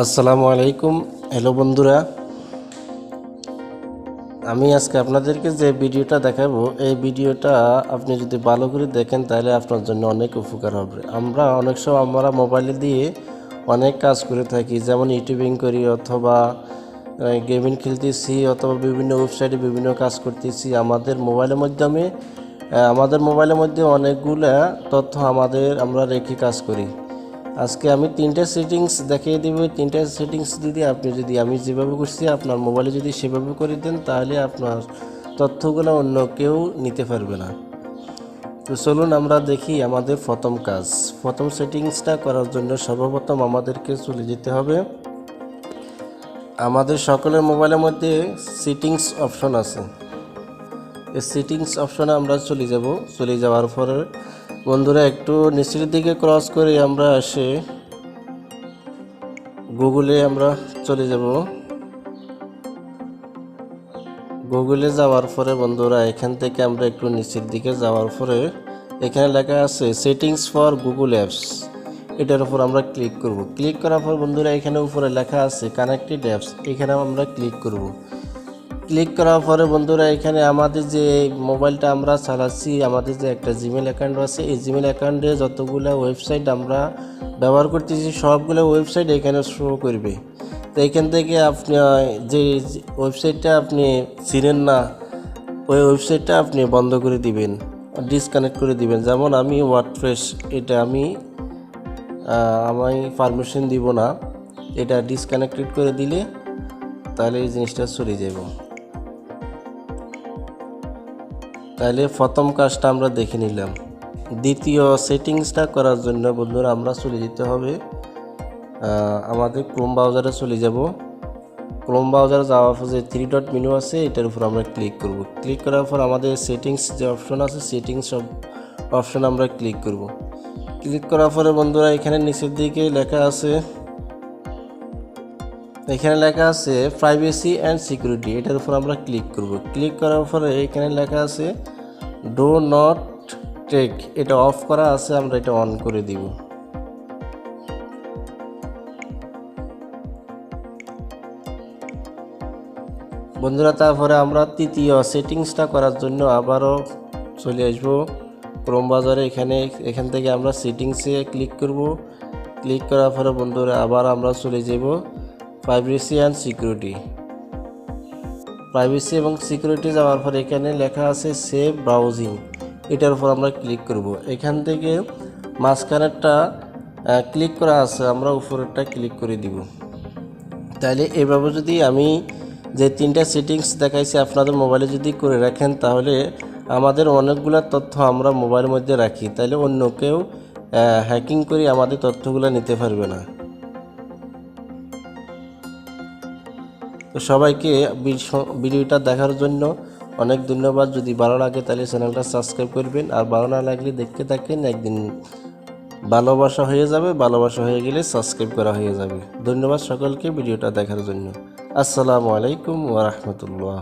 আসসালামু আলাইকুম। হ্যালো বন্ধুরা, আমি আজকে আপনাদেরকে যে ভিডিওটা দেখাবো, এই ভিডিওটা আপনি যদি ভালো করে দেখেন তাহলে আপনার জন্য অনেক উপকার হবে। আমরা অনেক সময় আমরা মোবাইলে দিয়ে অনেক কাজ করে থাকি, যেমন ইউটিউবিং করি অথবা গেমিং খেলতেছি অথবা বিভিন্ন ওয়েবসাইটে বিভিন্ন কাজ করতেছি। আমাদের মোবাইলের মধ্যে অনেকগুলা তথ্য আমরা রেখে কাজ করি। আজকে আমি তিনটা সেটিংস দেখিয়ে দেব। তিনটা সেটিংস যদি আমি যেভাবে করছি আপনার মোবাইলে যদি সেভাবে করে দেন তাহলে আপনার তথ্যগুলো অন্য কেউ নিতে পারবে না। তো চলুন আমরা দেখি আমাদের প্রথম সেটিংসটা করার জন্য সর্বপ্রথম আমাদেরকে চলে যেতে হবে। আমাদের সকলের মোবাইলের মধ্যে সেটিংস অপশন আছে। এই সেটিংস অপশনে আমরা চলে যাওয়ার পরে বন্ধুরা একটু নিচের দিকে ক্রস করে আমরা এসে গুগলে আমরা চলে যাব। গুগলে যাওয়ার পরে বন্ধুরা এখান থেকে আমরা একটু নিচের দিকে যাওয়ার পরে এখানে লেখা আছে সেটিংস ফর গুগল অ্যাপস, এটার উপর আমরা ক্লিক করব। ক্লিক করার পর বন্ধুরা এখানে উপরে লেখা আছে কানেক্টেড অ্যাপস, এখানে আমরা ক্লিক করব। ক্লিক করার পরে বন্ধুরা এখানে আমাদের যে মোবাইলটা আমরা চালাচ্ছি, আমাদের যে একটা জিমেল অ্যাকাউন্ট আছে, এই জিমেল অ্যাকাউন্টে যতগুলো ওয়েবসাইট আমরা ব্যবহার করতেছি সবগুলো ওয়েবসাইট এখানে শো করবে। তো এখান থেকে আপনি যে ওয়েবসাইটটা আপনি চিনেন না ওই ওয়েবসাইটটা আপনি বন্ধ করে দিবেন, ডিসকানেক্ট করে দিবেন। যেমন আমি ওয়ার্ডপ্রেস, এটা আমি পারমিশন দিব না, এটা ডিসকানেক্টেড করে দিলে তাহলে এই জিনিসটা চলে যাব। তাহলে প্রথম কাজটা আমরা দেখে নিলাম। দ্বিতীয় সেটিংসটা করার জন্য বন্ধুরা আমরা চলে যেতে হবে আমাদের ক্রোম ব্রাউজারে চলে যাব। ক্রোম ব্রাউজারে যাওয়ার পর যে 3 ডট মেনু আছে এটার উপর আমরা ক্লিক করব। ক্লিক করার পর আমাদের সেটিংস যে অপশন আছে, সেটিংস অপশন আমরা ক্লিক করব। ক্লিক করার পরে বন্ধুরা এখানে নিচের দিকে লেখা আছে প্রাইভেসি অ্যান্ড সিকিউরিটি, এটার উপর আমরা ক্লিক করব। ক্লিক করার পরে এখানে লেখা আছে ডু নট টেক, এটা অফ করা আছে, আমরা এটা অন করে দিব। বন্ধুরা তারপরে আমরা তৃতীয় সেটিংসটা করার জন্য আবারও চলে আসব ক্রোম ব্রাউজারে। এখান থেকে আমরা সেটিংসে ক্লিক করব। ক্লিক করার পরে বন্ধুরা আবার আমরা চলে যাব প্রাইভেসি অ্যান্ড সিকিউরিটি। প্রাইভেসি এবং সিকিউরিটি যাওয়ার পর এখানে লেখা আছে সেভ ব্রাউজিং, এটার উপর আমরা ক্লিক করব। এখান থেকে মাঝখানেরটা ক্লিক করা আছে, আমরা উপরেরটা ক্লিক করে দিব। তাহলে এভাবে যদি আমি যে তিনটা সেটিংস দেখাইছি আপনাদের মোবাইলে যদি করে রাখেন তাহলে আমাদের অনেকগুলো তথ্য আমরা মোবাইলের মধ্যে রাখি, তাহলে অন্য কেউ হ্যাকিং করে আমাদের তথ্যগুলো নিতে পারবে না। তো সবাইকে ভিডিওটা দেখার জন্য অনেক ধন্যবাদ। যদি ভালো লাগে তাহলে চ্যানেলটা সাবস্ক্রাইব করবেন, আর ভালো না লাগলে দেখতে থাকেন, একদিন ভালোবাসা হয়ে যাবে, ভালোবাসা হয়ে গেলে সাবস্ক্রাইব করা হয়ে যাবে। ধন্যবাদ সকলকে ভিডিওটা দেখার জন্য। আসসালামু আলাইকুম ওয়া রাহমাতুল্লাহ।